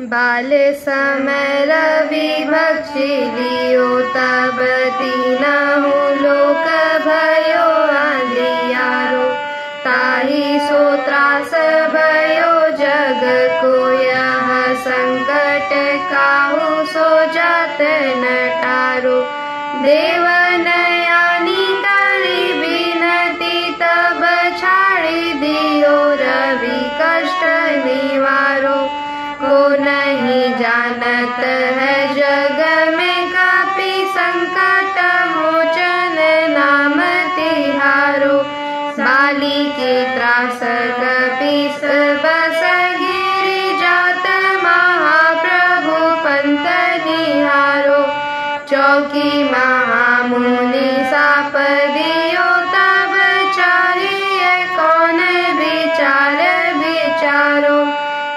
बाल समय रवि भक्षी लियो तब तीनहु लोक भयो अंधियारो। ताहि सो त्रास भयो जग को यह संकट काहू सो जात न टारो। देवनयानी करी विनती तब छाड़ी दियो रवि कष्ट निवारो। को नहीं जानत है जग में कपि संकट मोचन नाम तिहारो। बाली की त्रास कपीस बस गिरि जात महाप्रभु पंथ निहारो। चौकी महामुनि साप दियो तब चारिय कौन विचार विचारो।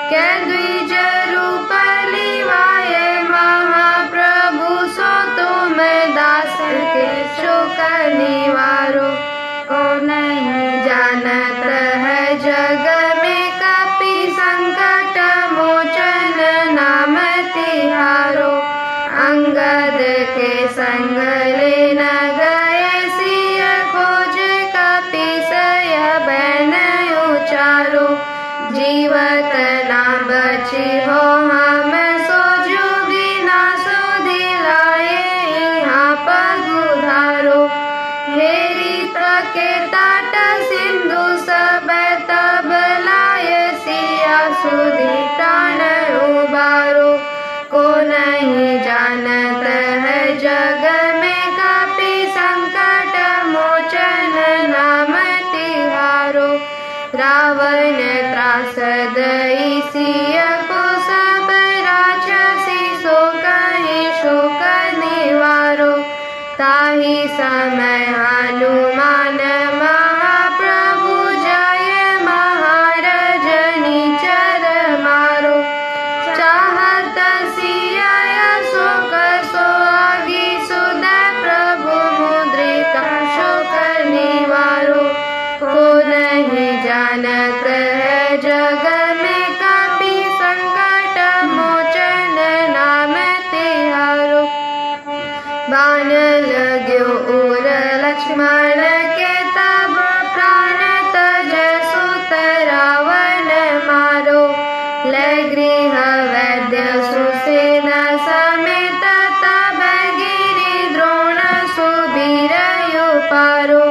कै द्विज रूप लिवाय महाप्रभु सो तुम दास के शोक निवारो। को नहीं जानत है जग में कपि संकट मोचन नाम तिहारो। अंगद के संग लेन गए सिय खोज कपीसय बैन उचारो। जीवत ना बची हो हम सोजो बिना सुधिलाए यहाँ पगुधारो। हेरी के ताट सिंधु सब तब लाय सिया सुधि प्राण उबारो। को नहीं जानत है जग में कपि संकट मोचन नाम तिहारो। रावण त्रास दई सिय को सब राक्षसी सो कहि शोक निवारो। ताहि समय हनुमान महाप्रभु जय महारजनी चर मारो। चाहत सिय शोक सोगी सुध प्रभु मुद्रिका शोक निवारो। को नहीं जानत है जग में कपि संकट मोचन नाम तिहारो। बाण लाग्यो उर लक्ष्मण के तब प्राण तज सुत रावण मारो। लय गृह वैद्य सुसेना समेत तब गिरि द्रोण सुबीर पारो।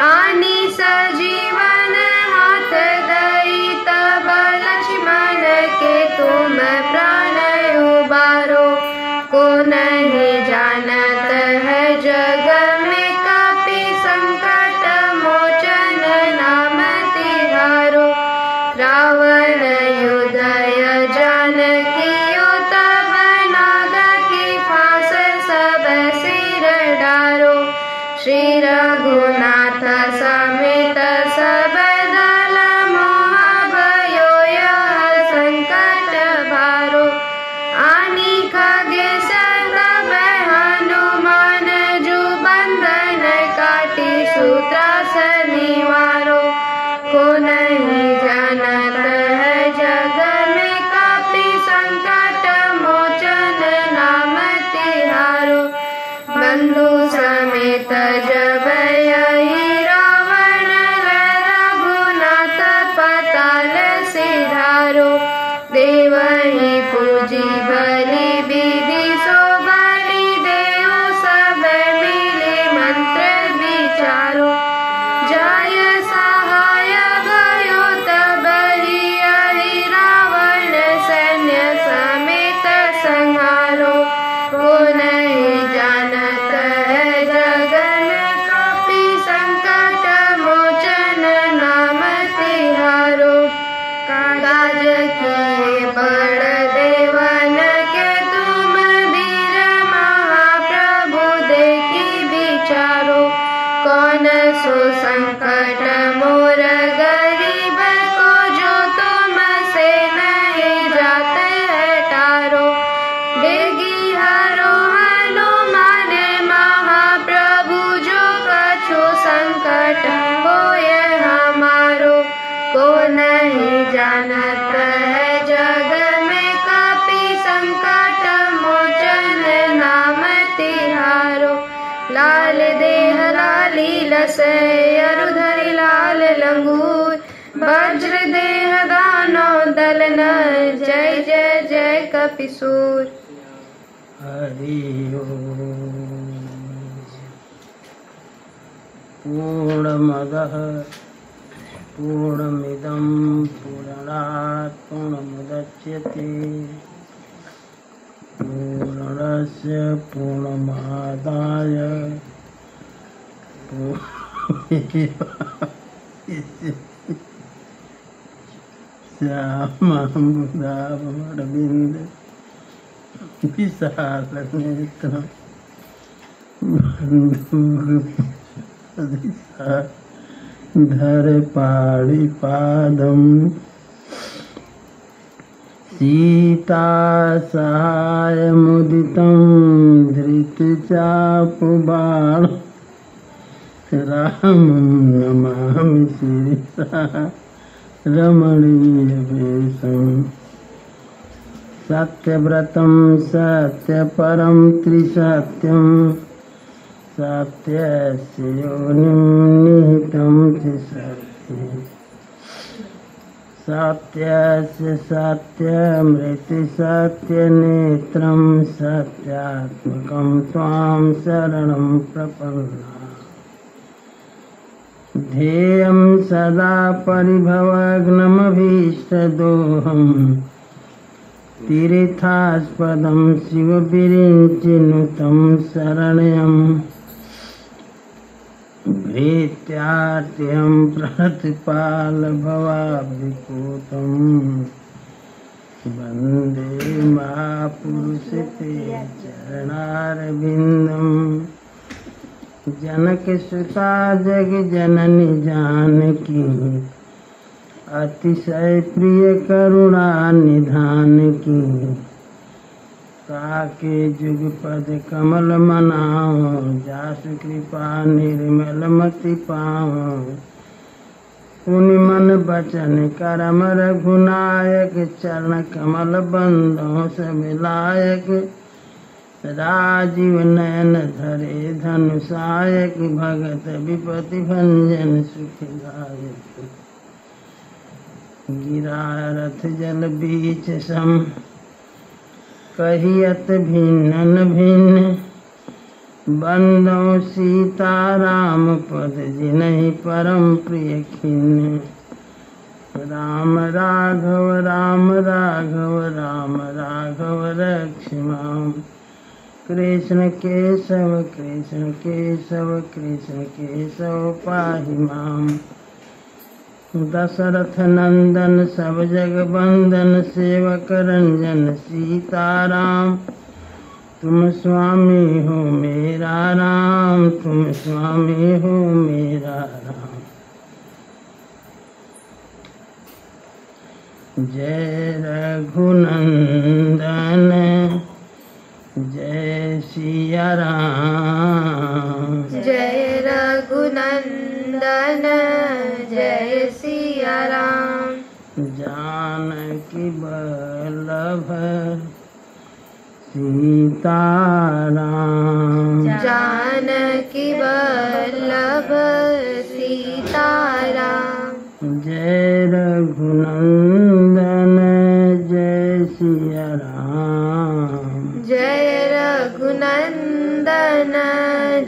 आनी सजीवन हाथ दई तब लक्ष्मण के तुम प्राण उबारो। को नहीं जानत है जग में कपि संकट मोचन नाम तिहारो। रावण युधय जानकी तब नाग की फांस सब सिर डारो। श्री रघुनाथ समेत सब दल मोह भयो यह संकट भारो। आनी खगेश तब हनुमान जो बंधन काटी सूत्रास निवारो। को नहीं जानत है जग में कपि संकट मोचन नाम तिहारो। बंधु समेत जब यही रावण रघुनाथ पताल सिधारो। देवहि पूजी बलि विधि सो बलि देव सब मिले मंत्र विचारो। जय सहाय भयो तब ही रावण सैन्य समेत संहारो। को नहीं जानत है जग में कपि संकट मोचन नाम तिहारो। काज किए बड़ देवन लाल देह लाली लसय अरुधरि लाल लंगूर वज्र देह दानव दलन जय जय जय कपिसूर। हरि ओम। पूर्णमदः पूर्णमिदं पूर्णात् पूर्णमुदच्यते पूर्णस्य पूर्णमादाय श्यामं विशालनेत्रं धर पाणिपादं सीता सहायमुदितं धृतचापबाण रामं नमामि शिरसा रमणीयवेषम् सत्यव्रतं सत्यपरं त्रिसत्यं सत्यस्य योनिं निहितं च सत्ये सत्यस्य सत्यमृतिसत्यनेत्रं सत्यात्मकं त्वां शरणं प्रपन्ना ध्येयं सदा परिभवग्नमभीष्टदोहम् तीर्थास्पदं शिवविरिञ्चिनुतं शरण्यं भृत्यार्त्यं प्रतिपालभवाब्धिपूतं वन्दे महापुरुषते चरणारविन्दं जनकसुता जगजननी जानकी अतिशय प्रिय करुणा निधान की ताके जुगपद कमल मनाओ जासु कृपा निर्मल मति पाओ पुनि मन बचन करम रघुनायक चरण कमल बंदो सब लायक राजीव नयन धरे धनुषायक भगत विपति भंजन सुखदायक गिरा रथ जल बीच सम कहियत भिन्न भिन्न बंदो सीता राम पद जिनहि परम प्रिय खिन्न राम राघव राम राघव राम राघव रक्षमाम कृष्ण केशव कृष्ण केशव कृष्ण केशव पाहि माम दशरथ नंदन सब जग बंदन सेवक रंजन सीताराम तुम स्वामी हो मेरा राम तुम स्वामी हो मेरा राम। जय रघुनंदन जय सिया राम जय रघुनंदन जय सिया राम। जानकी वल्लभ सीताराम जानकी वल्लभ सीताराम। जय रघुनंदन जय सिया राम जय रघुनंदन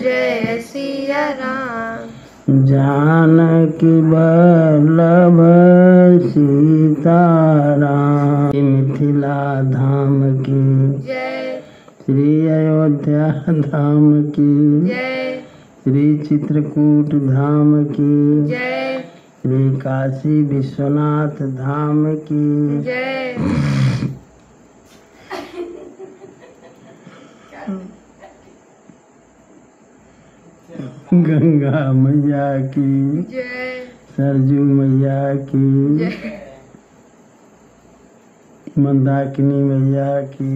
जय सिया राम। जानकी वल्लभ सीताराम। मिथिला धाम की जय श्री अयोध्या धाम की जय श्री चित्रकूट धाम की जय श्री काशी विश्वनाथ धाम की जय गंगा मैया की जय सरजू मैया की जय मंदाकिनी मैया की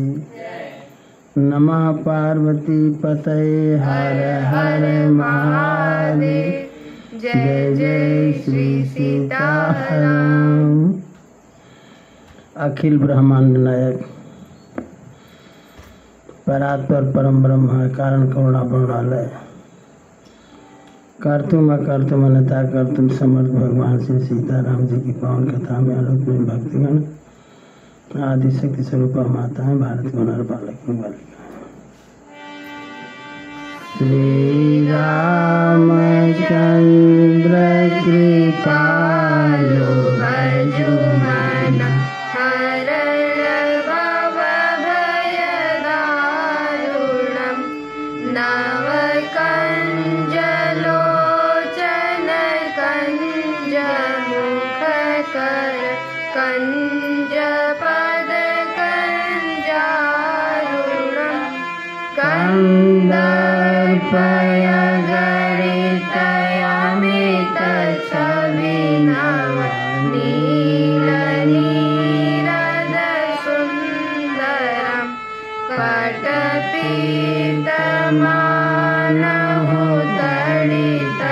नमः पार्वती पतये हर हर महादेव। जय जय श्री सीताराम। अखिल ब्रह्मांड नायक परात्पर परम ब्रह्म कारण करुणा प्रणनालय कर्तुम अकर्तुम अनता कर्तुम समर्थ भगवान श्री सीताराम जी की पावन कथा में आलोक भक्तिगण आदि शक्ति स्वरूप माता है भारत को नर बालक बालिका। श्री रामचंद्र कृपालु भजु मन हरण भव भय दारुणम् नव कंज लोचन कंज मुख कर कंज पद कंजारुणम् कंदर्पय गरितयामित छविनव नील नीरद सुन्दरम् पटपीतमानहो तडित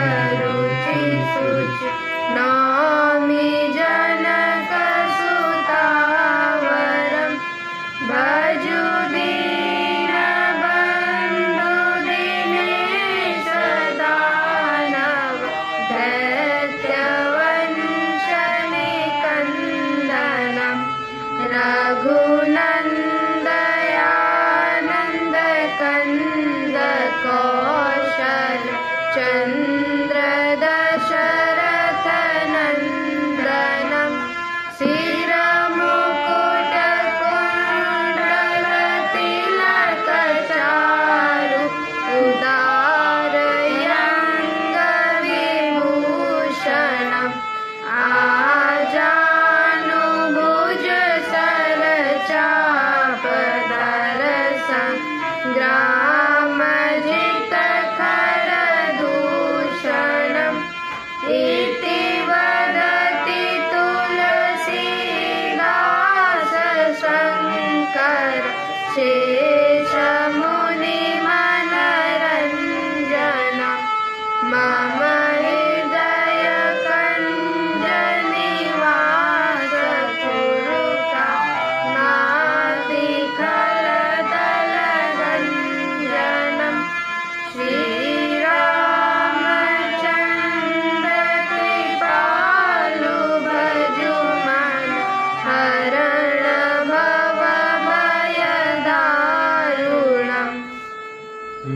रुचि शुचि नौमि जनक सुतावरम् भजु दीन बन्धु दिनेश दानव दैत्यवंशनि कन्दनम् रघुनन्दयानन्द कन्द कौशल चन्द्र दशरथ नन्दनम् शिरमुकुट कुण्डल तिलक चारु उदारयङ्ग विभूषणम् आजानुभुज सरचापदरसं ग्रामजित खरदूषणम् इति वदति तुलसीदास शङ्कर शेषमुनिमनरञ्जनम् मम हृदय कञ्जनिवास कुरुता नातिखलदलगञ्जनम् श्रीरामचन्द्र कृपालु भजु मन हरण भव भय दारुणम्।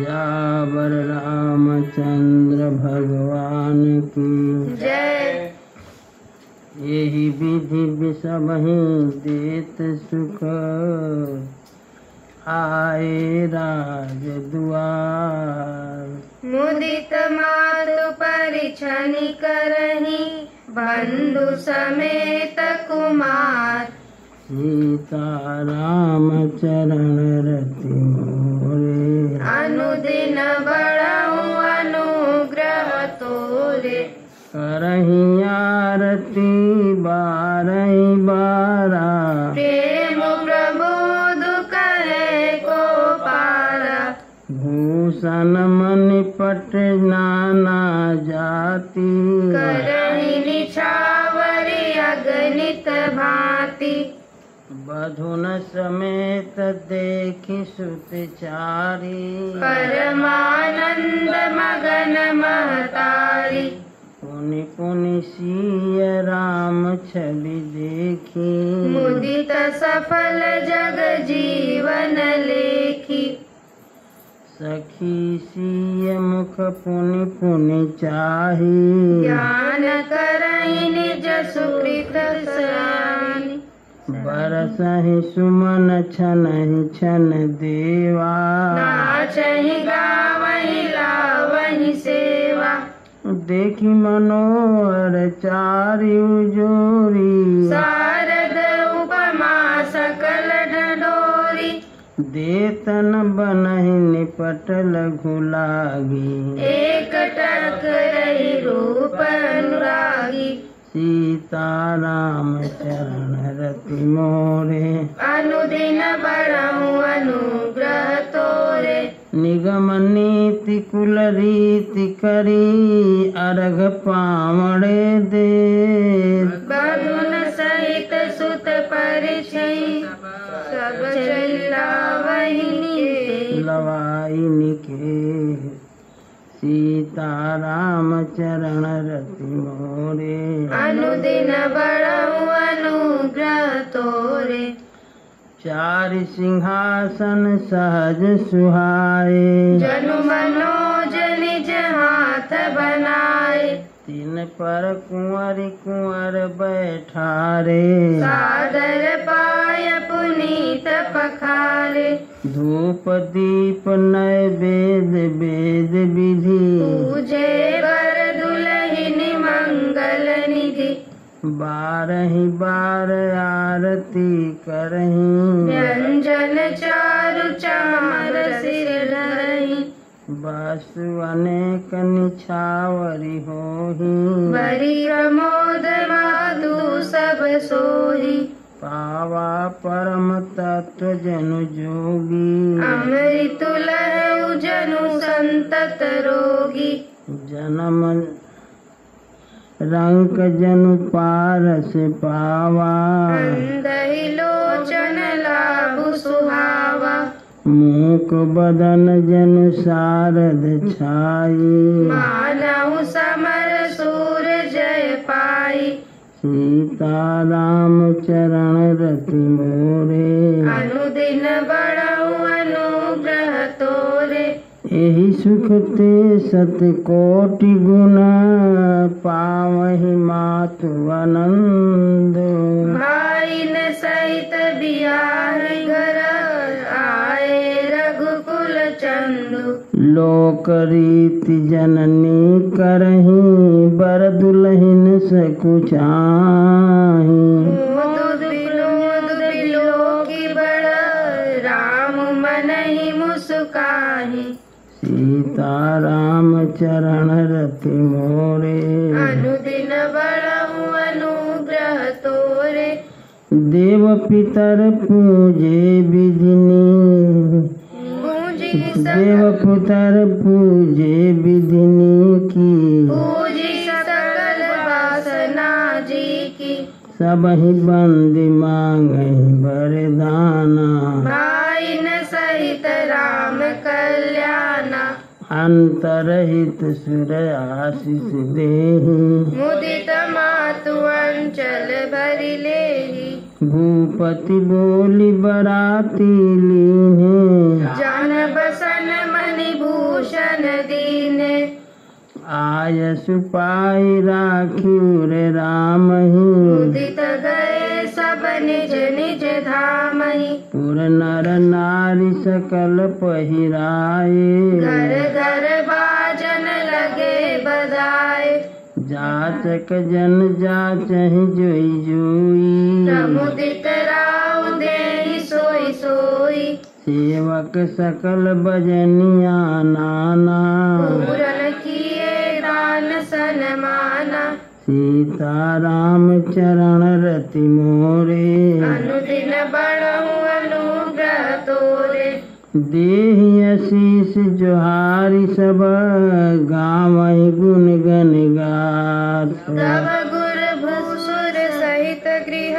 यावर रामचंद्र भगवान की जय। यही विधि विषमहि देत सुख आए राज दुआर। मुदित मातु परिछनि करहि बंधु समेत कुमार। सीताराम चरण रति मोरे अनुदिन बढ़ऊ अनुग्रह तोरे। करहि आरती बारहि बारा। प्रेम प्रबोध कहे को पारा। भूषण मणिपट नाना जाति। करहि निछावरि अगणित भांति। बधुन समेत देखि सुत चारी। परमानंद मगन महतारी। पुनि पुनि सिय राम छवि देखी। मुदित सफल जग जीवन लेखी। सखी सिय मुख पुनि पुनि चाही। ज्ञान करहि निज सुकृत सयानी। बरसहि सुमन छनहि छन देवा। नाचहि गावहि लावहि सेवा। देखि मनोहर चारि जोरी। शारद उपमा सकल डोरी। देतन बनहि निपट लघु लागी। एक टक रही रूप अनुरागी। सीताराम चरण रति मोरे अनुदिन बढ़ऊ अनुग्रह तोरे। निगम नीति कुल रीति करी अर्घ पावड़े दे। बधुन सहित सुत परिछई सब चला वही लवाई निके सीताराम चरण रति मोरे। अनुदिन बढ़ाऊं अनुग्रह तोरे। चारि सिंहासन सहज सुहाए। जनु मनोज निज हाथ बनाए। तिन पर कुंवर कुंवर बैठारे। सादर पाय पुनीत पखारे। धूप दीप नैवेद्य वेद विधि। पूजे वर दुलहिनी मंगल निधि। बारहि बार आरती करहीं। व्यंजन चारु चार सिर धरहीं। वसु अनेक निछावरी होही। बरी प्रमोद माधु सब सोही। पावा परम तत्व जनु जोगी। अमृत लहु जनु संतत रोगी। जन्म रंक जनु पारस पावा। अंधहि लोचन लाभु सुहावा। मूक बदन जनु सारद छाई। मानहु समर सूर जय पाई। सीताराम चरण रति मोरे। अनुदिन बढ़ाऊं अनुग्रह तोरे। एहि सुख ते सत कोटि गुना। पावहि मातु आनंद। भाई न सहित बियाहि घर आए रघुकुल चंदु। लोक रीति जननी करहीं। बर दुलहिन सकुचाहीं। मुदु बिलो की बड़ राम मनहि मुस्काहि। सीताराम चरण रति मोरे। अनुदिन बढ़ाऊं अनुग्रह तोरे। देव पितर पूजे विधिनी। पूजी देव पुतर पूजे विधिनी की। पूजी सकल वासना जी की। सबहि बंदी मांगहि वरदाना। भाई न सहित राम कल्याणा। अंतरहित सुर आशीष देहि। मुदित मातु अंचल भरि लेहि। भूपति बोली बराती लीन्हे। जान बसन मणि भूषण दीने। आयसु पाई राखी रे रामहि। मुदित गए सब निज निज धामहि। पुर नर नारी सकल पहिराए। घर घर बाजन लगे बधाए। जाचक जन जाचहि जोई जोई। प्रमुदित राउ देहि सोई सोई। सेवक सकल बजनिया नाना। पूरन किए दान सनमाना। सीताराम चरण रति मोरे। अनुदिन बढ़ाऊं अनुग्रह तोरे। देहि आशीष जोहारी सब। गावहि गुण गन गाथ। तब गुर भूसुर सहित गृह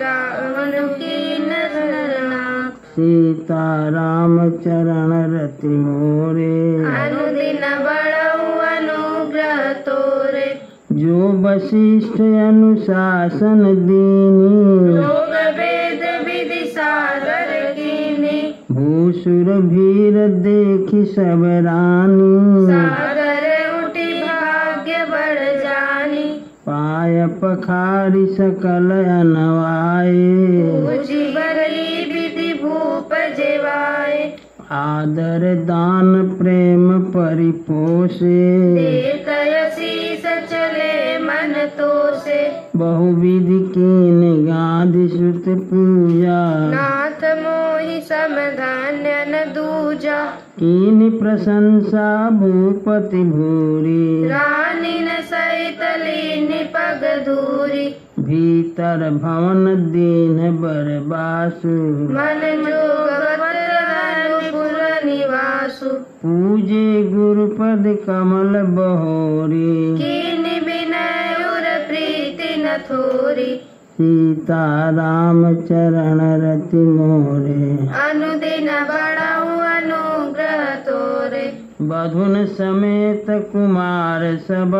रावण कीन धरना। सीताराम चरण रति मोरे। अनुदिन बढ़ाऊं अनुग्रह तोरे। जो वशिष्ठ अनुशासन दीनी। योग वेद विधि सागर कीनी। भूसुर भीर देखि सब रानी। सागर उठी भाग्य बढ़ जानी। पाय पखारी सकल अनवाए। पूजी बरई विधि भूप जेवाए। आदर दान प्रेम परिपोषे। देत शीस चले मन तोसे। बहुविधि कीन गाधि सुत पूजा। नाथ मोहि समधान्य न दूजा। कीन प्रशंसा भूपति भूरी। रानी न सहित लीनि पग धूरी। भीतर भवन दीन बर बासु। मन जोगवत पुर निवासु। पूजे गुरुपद कमल बहोरी। कीनि विनय उर प्रीति न थोरी। सीताराम चरण रति मोरे। अनुदिन बढ़ाऊं अनुग्रह तोरे। बधुन समेत कुमार सब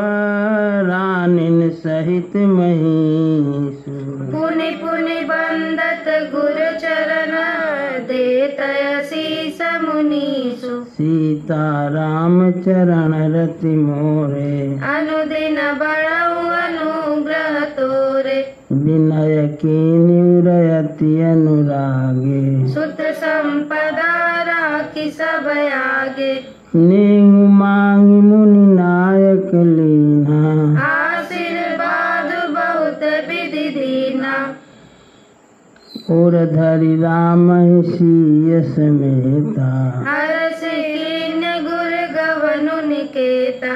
रानिन सहित महिषु पुनि पुनि बंदत गुरु चरण देतय शीस मुनीषु सीता राम चरण रति मोरे अनुदिन बड़ऊ अनुग्रह तोरे विनय कीनि उरयति अनुरागे सुत संपदा राखी सब आगे नेहु मांगी मुनि नायक लीना आशीर्वाद बहुत विधि दीना और धरि राम सिय समेता हर्ष कीन गुर गवनु निकेता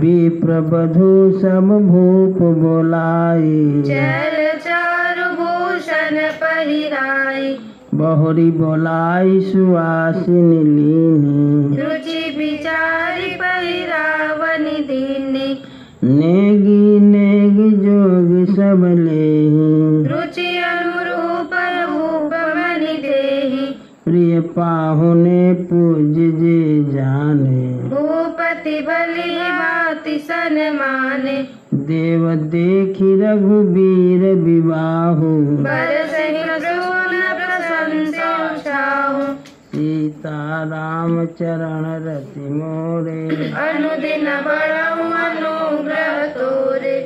विप्र बधु सब भूप बोलाई चल चारु भूषण पहिराई बहुरी बोलाई सुवासिनी लीनी रुचि विचारी पहिरावनि दीनी नेगी नेगी जोगी सब लेहि रुचि अनुरूप रूप मनि देहि प्रिय पाहुने पूज जे जाने भूपति बलि भाति सन माने देव देखि रघुबीर विबाहु बरसहि प्रसून प्रशंसा छाहु सीता राम चरण रति मोरे अनुदिन बड़ऊ अनुग्रह तोरे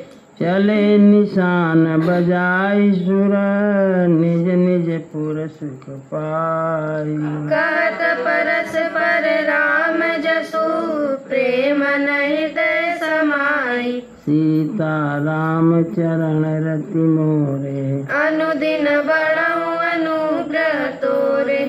चले निशान बजाई सुर निज निज पुर सुख पाई कहत परस पर राम जसु प्रेम हृदय समाई सीता राम चरण रति मोरे अनुदिन बड़ऊ अनुग्रह तोरे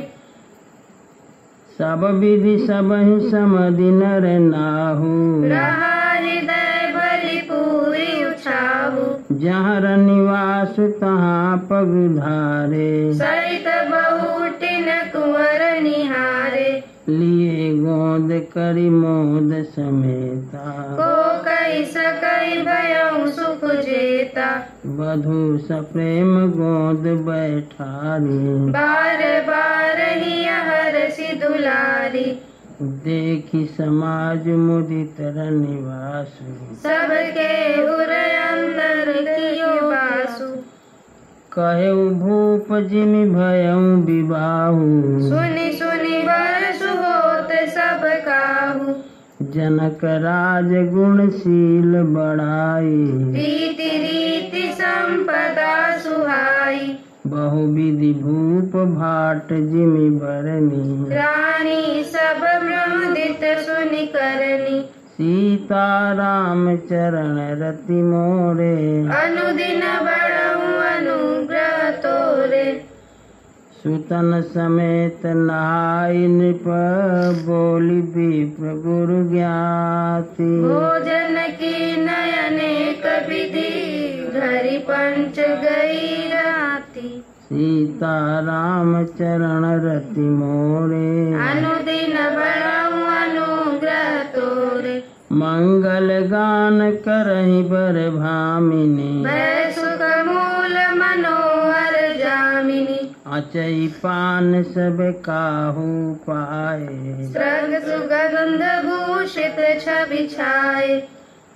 सब विधि सबहि समधि नर नाहु रहा हृदय बलि पूरी उछाहु जहाँ निवास तहाँ पग धारे सरित बहुटिन कुंवर निहारे लिए गोद करी मोद समेता को कई सकई भयऊ सुख जेता बधु सप्रेम गोद बैठारी बार बार ही हरसि दुलारी देखी समाज मुदित निवासु सबके उर अंदर कियो बासु कहे भूप जिमि भयऊ विबाहु सुनि सुनि बरसु होत सब काहू जनक राज गुणशील बड़ाई रीति रीति संपदा सुहाई बहु विधि भूप भाट जिमि बरनी रानी सब ब्रह्मदित सुनि करनी सीता राम चरण रति मोरे अनुदिन बड़ऊ अनुग्रह तोरे सुतन समेत नहाई नृप बोली विप्र गुरु ज्ञाति भोजन की नयनेक विधि धरि पंच गई राती सीता राम चरण रति मोरे अनुदिन बड़ऊ अनुग्रह तोरे मंगल गान करहि बर भामिनी भय सुख मूल मनोहर जामिनी अचई पान सब काहू पाए स्रग सुगंध भूषित छवि छाए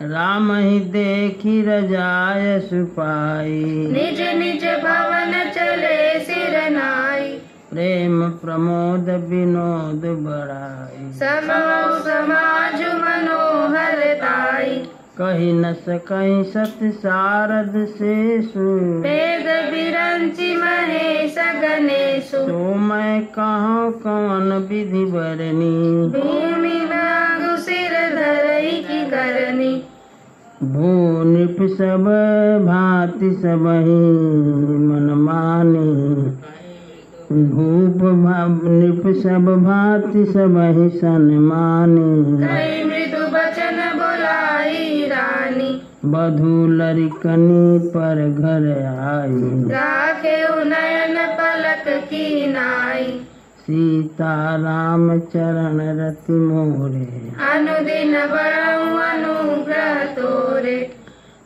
राम ही देखी रजाय सुपाई निज निज भवन चले सिर नाई प्रेम प्रमोद विनोद बढ़ाई समऊ समाज मनोहर ताई कही न सकई सत सारद शेषु वेद बिरंचि महेश गणेशु तो मैं कहूँ कौन विधि बरनी भूमि नागु सिर धरई की करनी भू नृप सब भांति सबहि मन मानी भूप नृप सब भांति सबहि सन्मानी कई मृदु बचन बोलाई रानी बधू लरिकनी पर घर आई राखे नयन पलक की नाई सीता राम चरण रति मोरे अनुदिन बड़ऊ अनुग्रह तोरे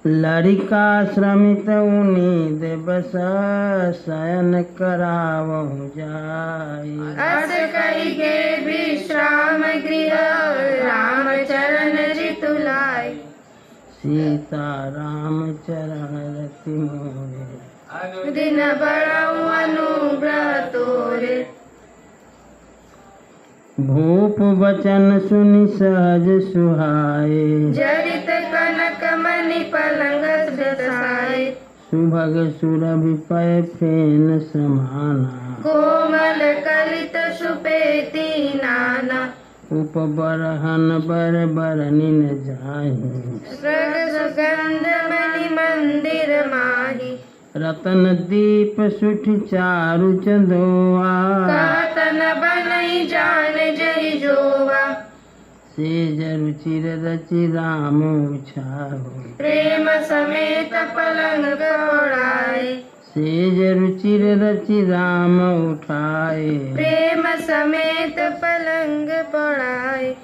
लड़िका श्रमित उनीद बस शयन करावहु जाई अस कई के विश्राम गृह सीता राम चरण रति मोरे। दिन बड़ऊ अनुग्रह तोरे। भूप वचन सुनि सहज सुहाए। जरित कनक मणि पलंग दसाए। सुभग सुरभि पय फेन समाना। कोमल कलित सुपेती नाना। उपबरहन बर बरनि न जाहि। स्रग सुगंध मणि मंदिर माही। रतन दीप सुठ चारु चंदोआ। कहतन बनई जान जहि जोवा। सेज रुचिर रचि राम उछाओ। प्रेम समेत पलंग ओढ़ाए। सेज रुचिर रचि राम उठाए। प्रेम समेत पलंग पढ़ाए।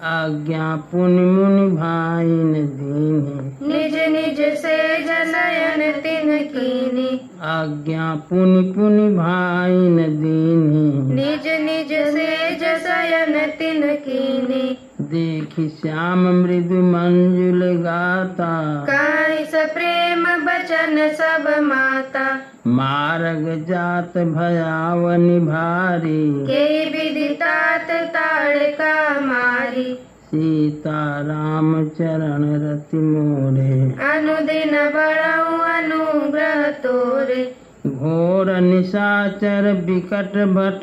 आज्ञा पुनि मुनि भाई न दीनी। निज निज से जनयन तिन कीनी। आज्ञा पुनि पुनि भाई न दीनी। निज निज से जसयन तिन कीनी। देखि श्याम मृदु मंजुल गाता। काई स प्रेम बचन सब माता। मार्ग जात भयावनि भारी। के विदितात ताड़का मारी। सीता राम चरण रति मोरे। अनुदिन बड़ऊ अनुग्रह तोरे। घोर निशाचर बिकट भट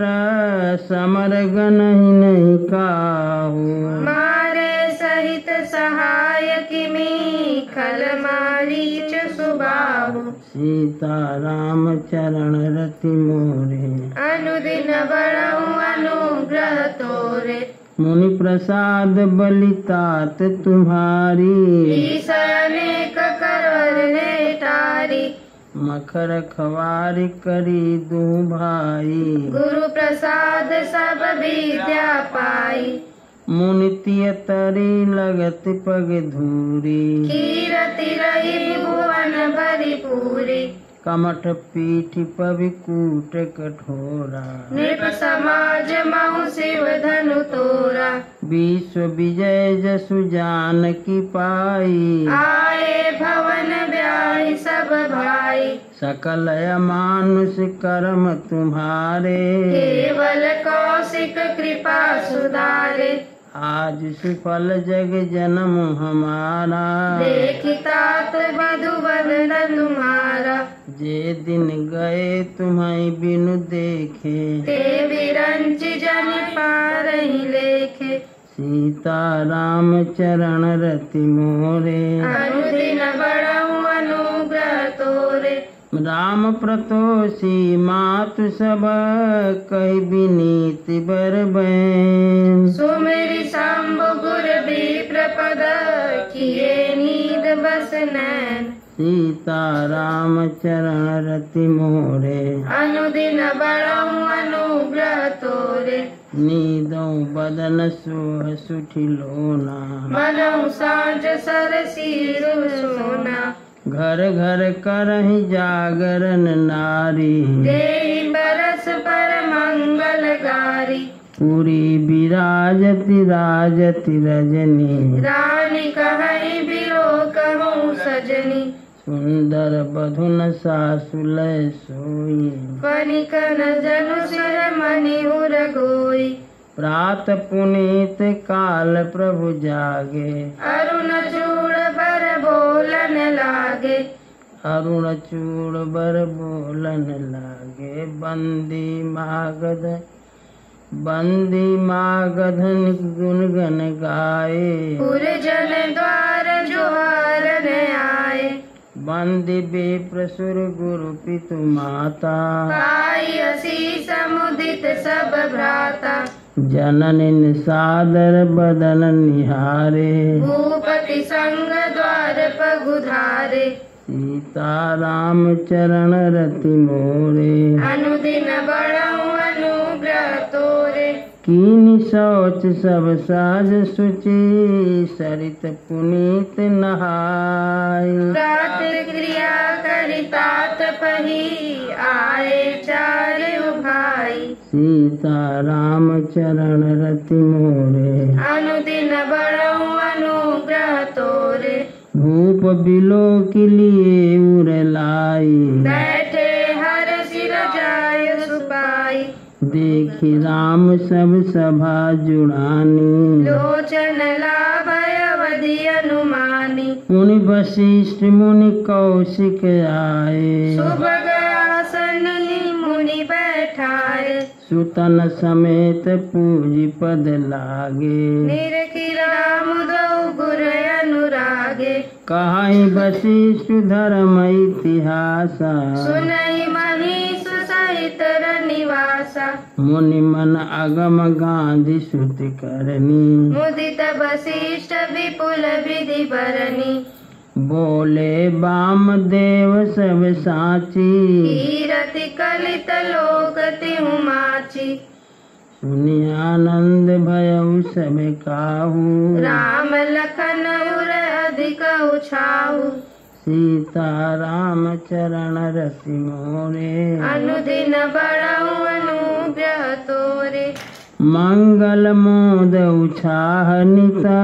समर गनहि नहीं काहू। मारे सहित सहाय किमी खल मारीच सुबाहु। सीता राम चरण रति मोरे। अनुदिन बड़ऊ अनुग्रह तोरे। मुनि प्रसाद बलितात तुम्हारी। ईश्वर अनेक करवर ने तारी। मखर खवारी करी दू भाई। गुरु प्रसाद सब विद्या पाई। मुनि तिय तरी लगत पग धूरी। कीरति रही भुवन भरी पूरी। कमठ पीठ पवि कूट कठोरा। नृप समाज महु शिव धनु तोरा। विश्व विजय जसु जान की पाई। आए भवन ब्याही सब भाई। सकल अमानुष कर्म तुम्हारे। केवल कौशिक कृपा सुधारे। आज सुफल जग जन्म हमारा। देखी तात मधुबन तुम्हारा। जे दिन गए तुम्हें बिनु देखे। ते विरंच जन पार ही लेखे। सीता राम चरण रति मोरे। अनुदिन बड़ऊ अनुग्रह तोरे। राम प्रतोषी मातु सब कहि विनीति बर बैन। सुमिरि शंभु गुर विप्र पद किए नीद बस नैन। सीता राम चरण रति मोरे। अनुदिन बड़ऊ अनुग्रह तोरे। नीदौ बदन सोह सुठिलोना। मनऊ साँझ सरसीरु सोना। घर घर करहि जागरण नारी। देहि बरस पर मंगल गारी। पुरी विराजति राजति रजनी। रानी कहई बिरो कहूँ सजनी। सुंदर बधुन सासुलय सोई। फनिकन जनु सिर मणि उर गोई। प्रात पुनीत काल प्रभु जागे। अरुण चूड़ बर बोलन लागे। अरुण चूड़ बर बोलन लागे। बंदी मागधन गुणगन गाए। पुरजन द्वार जुहारन आए। बंदी बेप्रसुर गुरु पितु माता। पाई असीस मुदित सब भ्राता। जननी निसादर बदन निहारे। भूपति संग द्वार पगुधारे। सीता राम चरण रति मोरे। अनुदिन बड़ऊ अनुग्रह तोरे। कीनि शौच सब साज सुचि। सरित पुनीत नहाय। प्रात क्रिया करि तात पही। आए चारु भाई। सीता राम चरण रति मोरे। अनुदिन बड़ऊ अनुग्रह तोरे। भूप धूप बिलो के लिए उर लाई, बैठे हर सिर जाय सुपाई, देखी राम सब सभा जुड़ानी, लोचन लाभय अवधि अनुमानी, मुनि वशिष्ठ मुनि कौशिक आए, सुभग आसन मुनि बैठाए, सुतन समेत पूजी पद लागे, निरखि राम दो गुर अनुरागे, कहाई वशिष्ठ धर्म इतिहासा, सुनहि मनीष सहित निवासा, मुनि मन अगम गांधी श्रुति करनी, मुदित वशिष्ठ विपुल विधि बरनी, बोले वाम देव सब साची, कीरति कलित लोक तिहु माची, सुनि आनंद भयउ सब काहू, राम लखन उर अधिक उछाहु, सीता राम चरण रति मोरे, अनुदिन बड़ऊ अनुग्रह तोरे, मंगल मोद उछाह निता,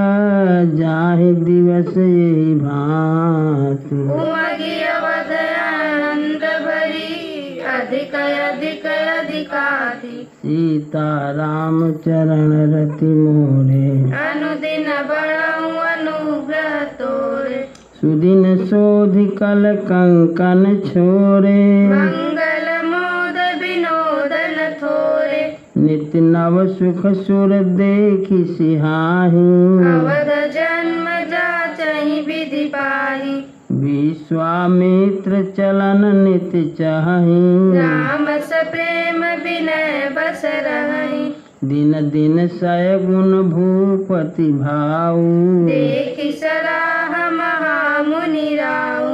जाहि दिवस यही भांति, उमगी अवध आनंद भरी, अधिक अधिक अधिकाधि, सीता राम चरण रति मोरे, अनुदिन बड़ऊ अनुग्रह तोरे, सुदिन शोधि कल कंकन छोरे, मंगल मोद विनोदन थोरे, नित्य नव सुख सुर देखि सिहाहि, अवध जन्म जाचहि विधि पाहि, विश्वामित्र चलन नित्य चाहि, राम स प्रेम विनय बस रहहि, दिन दिन सय गुण भूपति भाऊ, देखि सराह महामुनि राउ,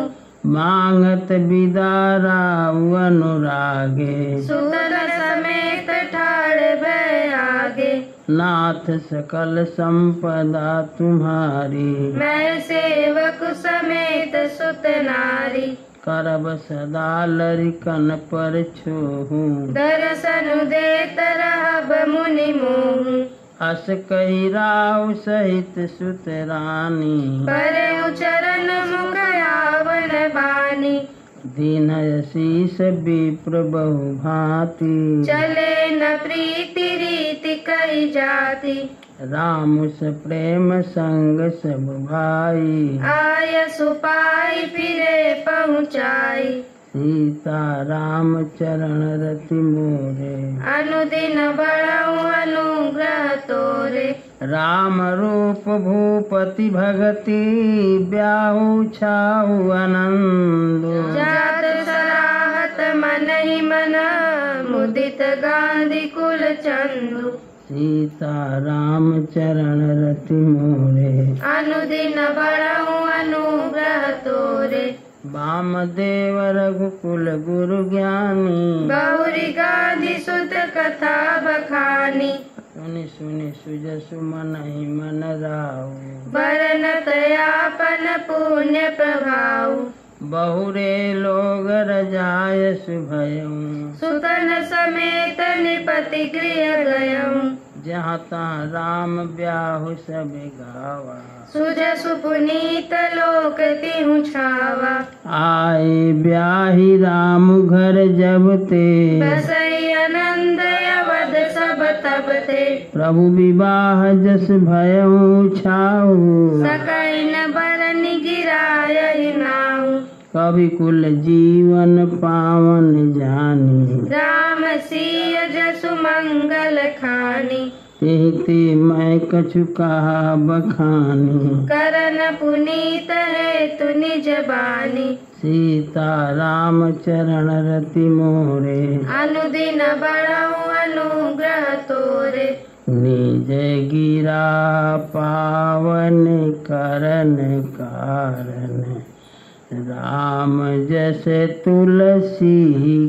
मांगत विदा राउ अनुरागे, सुतन समेत ठाड़ भय आगे, नाथ सकल संपदा तुम्हारी, मैं सेवक समेत सुत नारी, करब सदा लरिकन पर छोहू, दर्शन देत रहब मुनि मोहु, अस कही राव सहित सुत रानी, परउ चरण मुख आवन बानी, दीन शीस विप्र बहु भांति, चले न प्रीति रीति कई जाति, राम स प्रेम संग सब भाई, आय सुपाई फिरे पहुँचाई, सीता राम चरण रति मोरे, अनुदिन बड़ऊ अनुग्रह तोरे, राम रूप भूपति भगति, ब्याहु छाहु आनंदो, जात सराहत मन ही मन, मुदित गांधी कुल चंदु, सीता राम चरण रति मोरे, अनुदिन बड़ऊ अनुग्रह तोरे, वामदेव रघुकुल गुरु ज्ञानी, बहुरी गांधी सुत कथा बखानी, सुनि सुनि सुजसु मन ही मन राउ, बरनत यापन पुण्य प्रभाव, बहुरे लोग रजायस भयऊ, सुतन समेत निपति गृह गयऊँ, जहाँ तहाँ राम ब्याहु सब गावा, सुजसु पुनीत लोक तिहु छावा, आए ब्याही राम घर जब ते, बसई आनंद अवध सब तब ते, प्रभु विवाह जस भयऊ छाऊ, सकई न बरन गिराय नाऊ, कवि कुल जीवन पावन जानी, राम सिय जसु मंगल खानी, तेहि ते मैं कछु कहा बखानी, करन पुनीत हेतु निज बानी, सीता राम चरण रति मोरे, अनुदिन बड़ऊ अनुग्रह तोरे, निज गिरा पावन करन कारण, राम जैसे तुलसी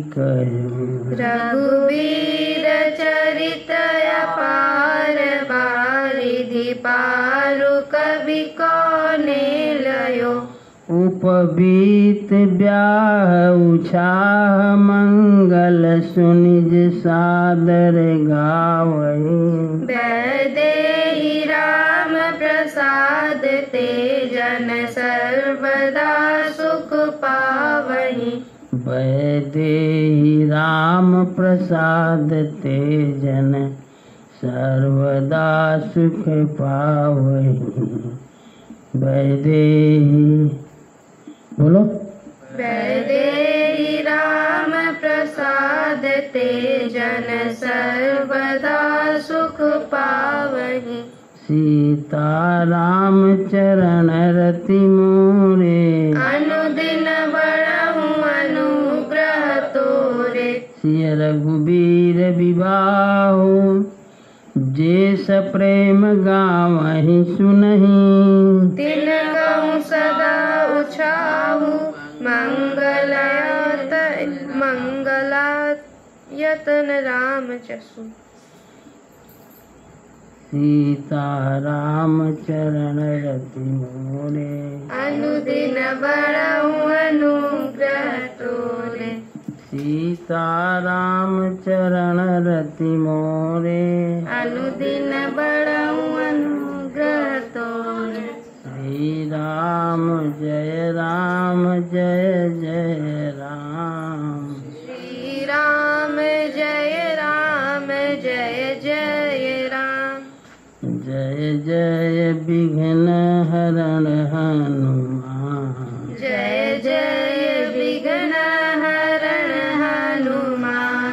कहो, रघुवीर चरित अपार, बारिधि पारु कवि कौने लयो, उपबीत ब्याह उछाह मंगल सुनिज सादर गावहि, वैदेही राम प्रसाद ते जन सर्व वैदेही राम प्रसाद ते जन सर्वदा सुख पावहि। वैदेही बोलो। वैदेही राम प्रसाद ते जन सर्वदा सुख पावहि। सीता राम चरण रति मोरे अनुदिन बड़हु अनुग्रह तोरे। सिय रघुबीर विवाहो जेस प्रेम गावहि सुनहि। तिन कहूँ सदा उछाहु मंगलात यतन राम जसु। सीता राम चरण रति मोरे अनुदिन बड़हु अनुग्रह तोरे। सीता राम चरण रति मोरे अनुदिन बड़हु अनुग्रह तोरे। श्री राम जय जय राम। श्री राम जय जय राम। जय जय विघ्न हरण हनुमान। जय जय विघ्न हरण हनुमान।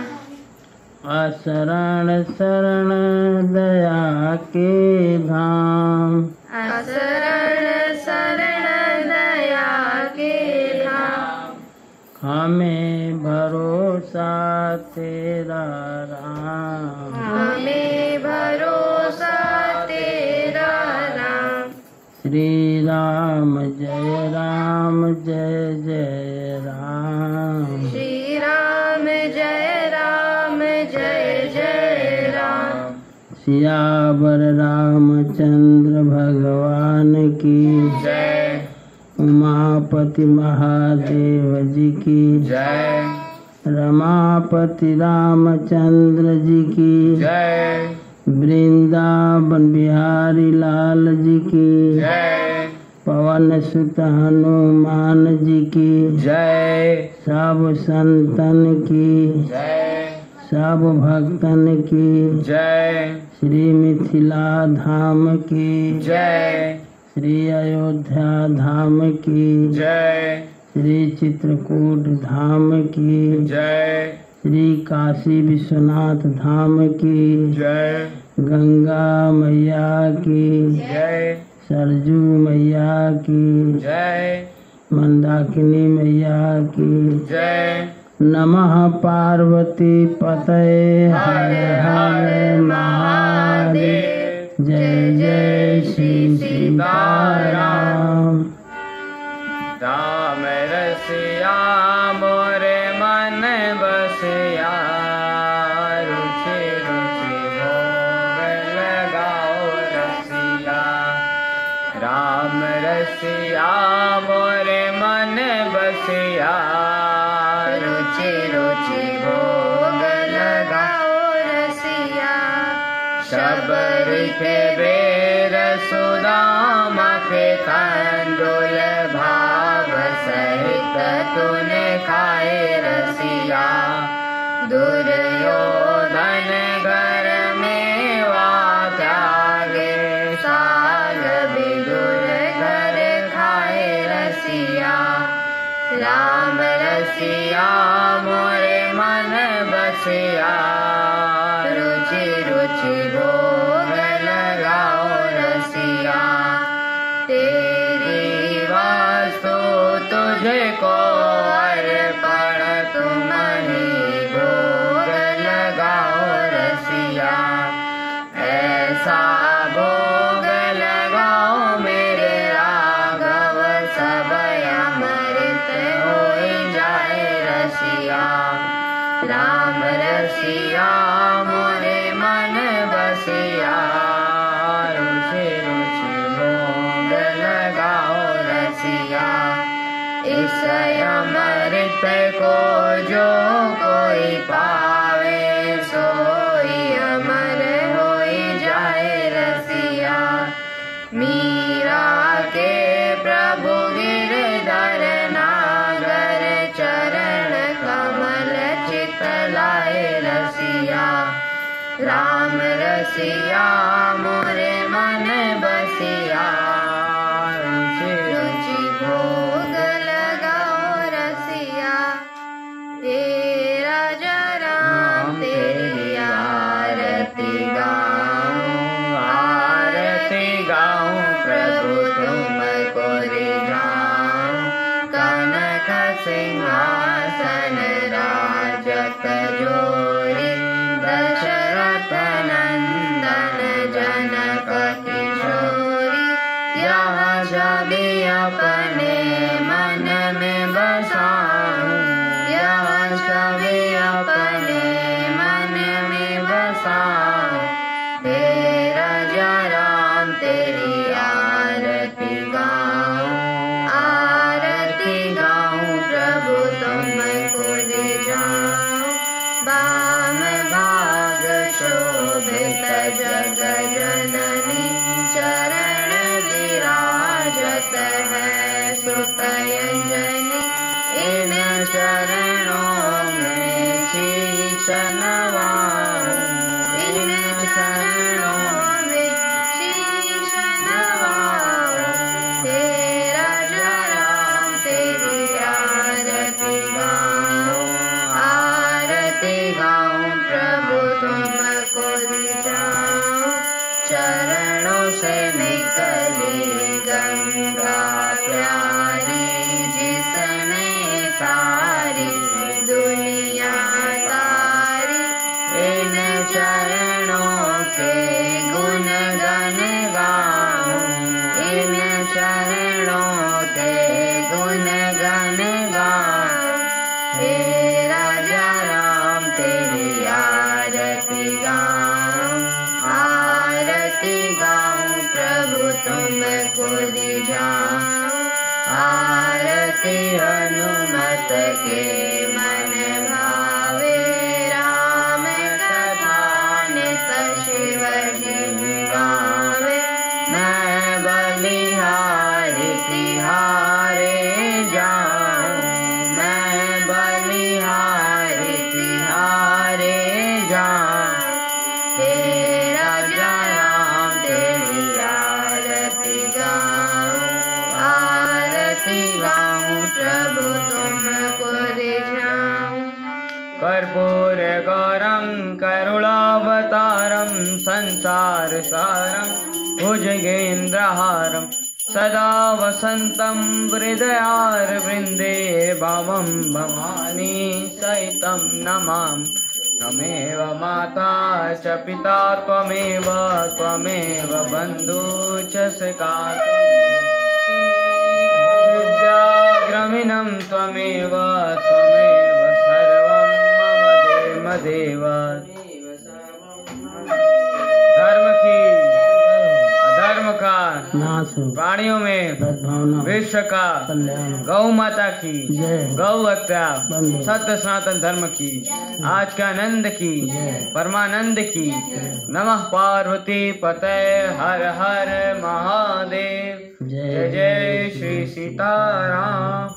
असरण शरण दया के धाम। असरण शरण दया के धाम। हमें भरोसा तेरा राम। हमें भरोसा तेरा राम। श्री राम जय जय राम। श्री राम जय जय राम। सियावर रामचंद्र भगवान की जय। उमापति महादेव जी की जय। रमापति रामचंद्र जी की जय। वृंदावन बिहारी लाल जी की जय। पवन सुत हनुमान जी की जय। सब संतन की जय। सब भक्तन की जय। श्री मिथिला धाम की जय। श्री अयोध्या धाम की जय। श्री चित्रकूट धाम की जय। श्री काशी विश्वनाथ धाम की जय। गंगा मैया की जय। सरजू मैया की जय। मंदाकिनी मैया की जय। नमः पार्वती पतये हर हर महादेव। जय जय श्री सीताराम। राम रसिया मोरे मन बसिया। रुचि रुचि भोग लगाओ रसिया। राम रसिया मोरे मन बसिया। रुचि रुचि भोग लगाओ रसिया। शबर के बेर सुदामा के तंडुल भाव सहित तूने खाए रसिया। दुर्योधन घर में त्यागे साल विदुर घर खाए रसिया। राम रसिया मोरे मन बसिया। रुचि रुचि भोग लगाओ रसिया। तेरी वास्तु तुझे को अर्पण तुम ही भोग लगाओ रसिया। ऐसा भोग लगाओ मेरे राघव सब अमृत हो जाए रसिया। राम रसिया मोरे मन बसिया। रुचि रुचि भोग लगाओ रसिया। इस अमृत को जो कोई पावे सोई अमर होई जाए रसिया। मीरा के प्रभु गिरधर नागर चरण कमल राम रसिया मोरे मन बसिया रुचि भोग लगाओ रसिया तेरा राम तेरी आरती गाऊं प्रभु तुमको रिझाऊं कनक सिंहासन राजत जोरी दशरथ नंदन जनक किशोरी यह छवि अपने मन में बसाऊं यह छवि अपने मन में बसाऊं तेरा राम तेरी आरती गाऊं प्रभु तुमको रिझाऊं वाम भाग शोभित जग जननी चरण विराजत है सुतयंजनी इन चरणों में शीश नवाऊं इन चरणों में शीश नवाऊं तेरा राम तेरी आरती गाऊं प्रभु तुमको रिझाऊं चरणों से निकली गंगा प्यारी जिसने सारी दुनिया तारी इन चरणों के गुण गण गाऊं इन चरणों के गुण गण गाऊं तेरा राम तेरी आरती गाऊं प्रभु तुमको रिझाऊं आरती हनुमत के मन भावे राम कथा नित शिव जी गावे मैं बलिहारी तिहारे जाऊं मैं बलिहारी तिहारे जाऊं तेरा राम तेरी आरती गाऊं प्रभु तुमको रिझाऊं कर्पूर गौरम करुणावतारम संसार सारम भुजगेन्द्रहारम सदा वसन्तं हृदयारविन्दे भावं भवानी सहितं नमामि त्वमेव माता च पिता त्वमेव बन्धु च सखा विद्याग्रमिणं त्वमेव सर्वं मम देव धर्म की अधर्म का नाश हो प्राणियों में सद्भावना विश्व का कल्याण हो। गौ माता की जय। गौ हत्या बंदे। सत्य सनातन धर्म की आज का आनंद की जय। परमानंद की नमः पार्वती पते हर हर महादेव जय जय जय श्री सीताराम।